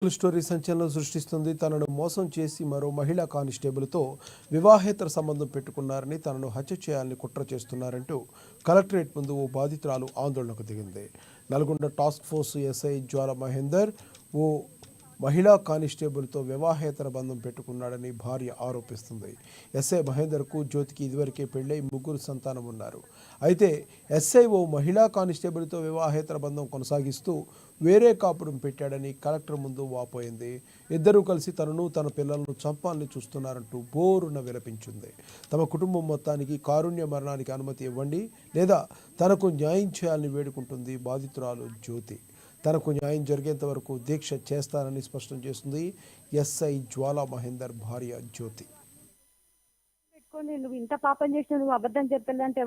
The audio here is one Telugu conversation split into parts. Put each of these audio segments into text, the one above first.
స్టోరీ సంచలనం సృష్టిస్తుంది. తనను మోసం చేసి మరో మహిళా కానిస్టేబుల్తో వివాహేతర సంబంధం పెట్టుకున్నారని, తనను హత్య చేయాలని కుట్ర చేస్తున్నారంటూ కలెక్టరేట్ ముందు ఓ బాధితురాలు ఆందోళనకు దిగింది. నల్గొండ టాస్క్ ఫోర్స్ ఎస్ఐ జ్వాల మహేందర్ ఓ మహిళా కానిస్టేబుల్తో వివాహేతర బంధం పెట్టుకున్నాడని భార్య ఆరోపిస్తుంది. ఎస్ఐ మహేందర్కు జ్యోతికి ఇదివరకే పెళ్లై 3 సంతానం ఉన్నారు. అయితే ఎస్ఐ ఓ మహిళా కానిస్టేబుల్తో వివాహేతర బంధం కొనసాగిస్తూ వేరే కాపురం పెట్టాడని కలెక్టర్ ముందు వాపోయింది. ఇద్దరూ కలిసి తనను తన పిల్లలను చంపాలని చూస్తున్నారంటూ బోరున విలపించింది. తమ కుటుంబం మొత్తానికి కారుణ్య మరణానికి అనుమతి ఇవ్వండి లేదా తనకు న్యాయం చేయాలని వేడుకుంటుంది బాధితురాలు జ్యోతి. తనకు న్యాయం జరిగేంత వరకు దీక్ష చేస్తానని స్పష్టం చేస్తుంది ఎస్ఐ జ్వాల మహేందర్ భార్య జ్యోతి. నువ్వు ఇంత పాపం చేసిన నువ్వు అబద్ధం చెప్పాలంటే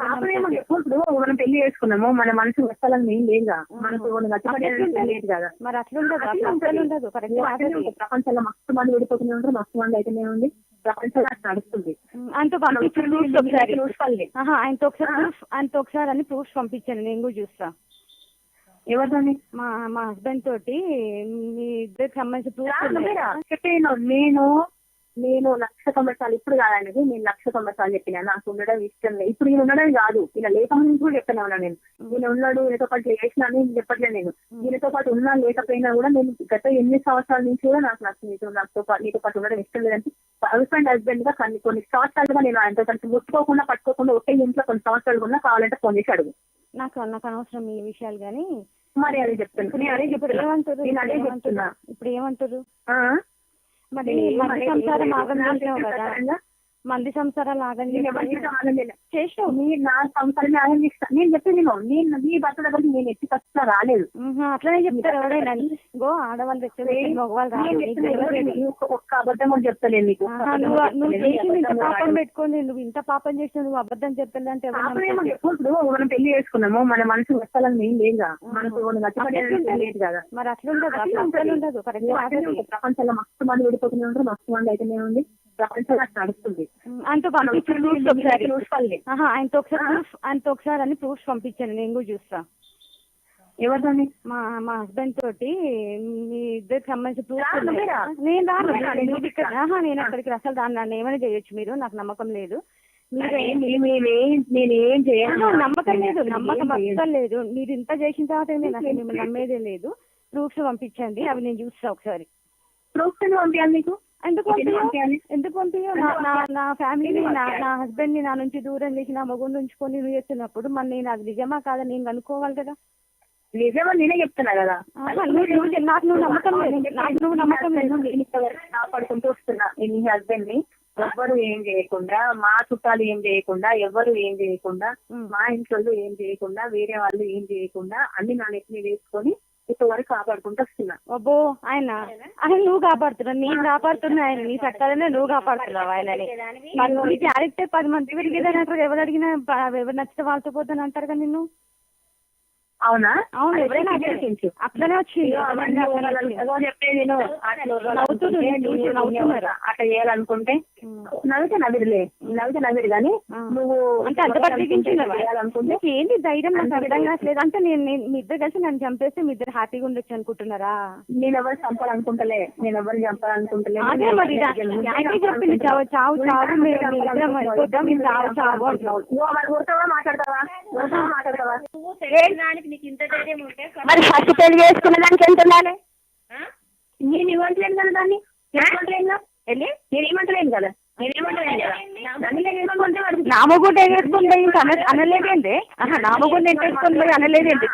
ఇప్పుడు మనం పెళ్లి చేసుకున్నాము, మన మనసు వస్తాలని ఏం లేదు కదా. మరి అట్లుండదు ప్రపంచంలో మస్తు మంది విడిపోతూనే ఉంటారు, మస్తు మంది అయితేనే ఉంది. ప్రపంచంలో అట్లా నడుస్తుంది. ఆయనతో ఒకసారి అని ప్రూఫ్స్ పంపించాను, నేను కూడా చూస్తా. ఎవరిదని? మా హస్బెండ్ తోటి మీ ఇద్దరికి సంబంధించిన ప్రూఫ్ చెప్పాను. నేను 1,00,000 సంవత్సరాలు ఇప్పుడు కాదనేది, నేను 1,00,000 సంవత్సరాలు చెప్పినా నాకు ఉండడం ఇష్టం లేదు. ఇప్పుడు ఈయన ఉండడం కాదు, ఈయన లేకముందు కూడా చెప్తానే ఉన్నా. నేను ఈయన ఉన్నాడు, ఈయనతో పాటు చేసినా అని చెప్పట్లేదు. నేను ఈయనతో పాటు ఉన్నా లేకపోయినా కూడా నేను గత 8 సంవత్సరాల నుంచి కూడా నాకు నీతో పాటు ఉండడం ఇష్టం లేదంటే హస్బెండ్ గా కొన్ని సంవత్సరాలుగా నేను ఆయనతో కలిసి ముట్టుకోకుండా పట్టుకోకుండా ఒకే ఇంట్లో కొన్ని సంవత్సరాలు కూడా కావాలంటే ఫోన్ చేసి అడుగు. నాకు అనవసరం ఈ విషయాలు కానీ మరి అదే చెప్తాను. ఇప్పుడు ఏమంటారు? మరి మంది సంసారం ఆగం చేసినావు కదా, మంది సంసారాలు ఆగం చేసినావు. మీరు నా సంసారాన్ని ఆగం చేస్తా నేను చెప్పేది. నేను నీ భర్త దగ్గరికి నేను ఎత్తి ఖచ్చితంగా రాలేదు. అట్లనే చెప్తారు ఎవరైనా. గో ఆడవాళ్ళు ఒక్క అబద్ధం కూడా చెప్తలేదు నీకు. నువ్వు చేసి ఇంత పాపం పెట్టుకొని నువ్వు ఇంత పాపం చేసిన నువ్వు అబద్ధం చెప్పాలంటే ఇప్పుడు మనం పెళ్లి చేసుకున్నాము, మన మనసు వస్తాలని ఏం లేదు కదా. మరి అట్లుండదు. ప్రపంచంలో మస్తు మంది విడిపోతూనే ఉంటారు, మస్తు మంది అయితేనే ఉంది. ప్రపంచంలో అట్లా నడుస్తుంది. ఆయనతో ఒకసారి అని ప్రూఫ్స్ పంపించాను, నేను కూడా చూస్తా. ఎవరిదని? మా హస్బెండ్ తోటి మీ ఇద్దరికి సంబంధించిన ప్రూఫ్. నేను అక్కడికి అసలు దాన్ని నన్ను ఏమైనా చేయొచ్చు, మీరు నాకు నమ్మకం లేదు. నేనేం చేయను, నమ్మకం లేదు. మీరు ఇంత చేసిన తర్వాత నేను అసలు మిమ్మల్ని నమ్మేదే లేదు. ప్రూఫ్స్ పంపించండి, అవి నేను చూస్తా ఒకసారి. ప్రూఫ్స్ పంపించాలి నీకు? ఎందుకు పంపించు? నా ఫ్యామిలీని నా హస్బెండ్ ని నా నుంచి దూరం చేసి నా మగుడు ఉంచుకొని నువ్వు చేస్తున్నప్పుడు మరి నేను అది నిజమా కాదా నేను కనుక్కోవాలి కదా. నిజమా నేనే చెప్తున్నా కదా. నాకు నువ్వు నమ్మకం లేదు. కాపాడుకుంటూ వస్తున్నా నీ హస్బెండ్ ని. ఎవ్వరు ఏం చేయకుండా, మా చుట్టాలు ఏం చేయకుండా, ఎవరు ఏం చేయకుండా, మా ఇంట్లో ఏం చేయకుండా, వేరే వాళ్ళు ఏం చేయకుండా అన్ని నా నెత్తిని వేసుకొని ఇంతవరకు కాపాడుకుంటూ వస్తున్నా. అబ్బో ఆయన నువ్వు కాపాడుతున్నావు, నేను కాపాడుతున్నా. ఆయన నీ చట్టాలనే నువ్వు కాపాడుతున్నావు ఆయనని. నీ క్యారెక్టర్ 10 మంది పెరిగేదని అంటారు. ఎవరు అడిగినా ఎవరు నచ్చితే వాళ్ళతో పోతాను అంటారు కదా నిన్ను. అవునా? అవును, ఎవరైనా అట్లనే వచ్చింది. అట్లా చేయాలనుకుంటే నవ్వితే నవ్విరు కానీ నువ్వు అంటే అంతపట్టించాలనుకుంటే ఏంటి ధైర్యం నాకు అర్థం కావట్లేదు. అంటే నేను మీ ఇద్దరు కలిసి నన్ను చంపేస్తే మీ ఇద్దరు హ్యాపీగా ఉండొచ్చు అనుకుంటున్నారా? నేను ఎవరు చంపాలనుకుంటలే. అదే మరి చెప్పింది చావు చావు చావు మాట్లాడతావా? మరి ఫస్ట్ పెళ్లి చేసుకున్న దానికి ఎంత ఉండాలి? నేను ఇవ్వట్లేదు కదా దాన్ని. నేనేమంటలేను కదా. నామగుడ్డ ఎగేసుకుంటే ఇంకా అనలేదేంటి? నామగుడ్డ ఎగేసుకుని పోయి అనలేదేంటి?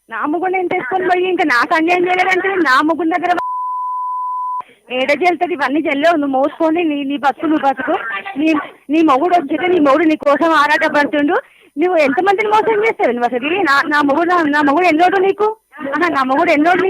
నామగుండ ఎంత వేసుకొని పోయి ఇంకా నాకు అన్యాయం చేయలేదంటే నామగుండ దగ్గర ఏడ చెల్తుంది. ఇవన్నీ చెల్లవు. నువ్వు మోసుకొని నీ బతుకు నీ మొగుడు వచ్చితే నీ మొగుడు నీ కోసం ఆరాటపడుతుండు. నువ్వు ఎంతమందిని మోసం చేస్తావు నువ్వు అసలు? నా మొగుడు ఎన్నోడు నీకు? నా మొగుడు ఎన్నోడు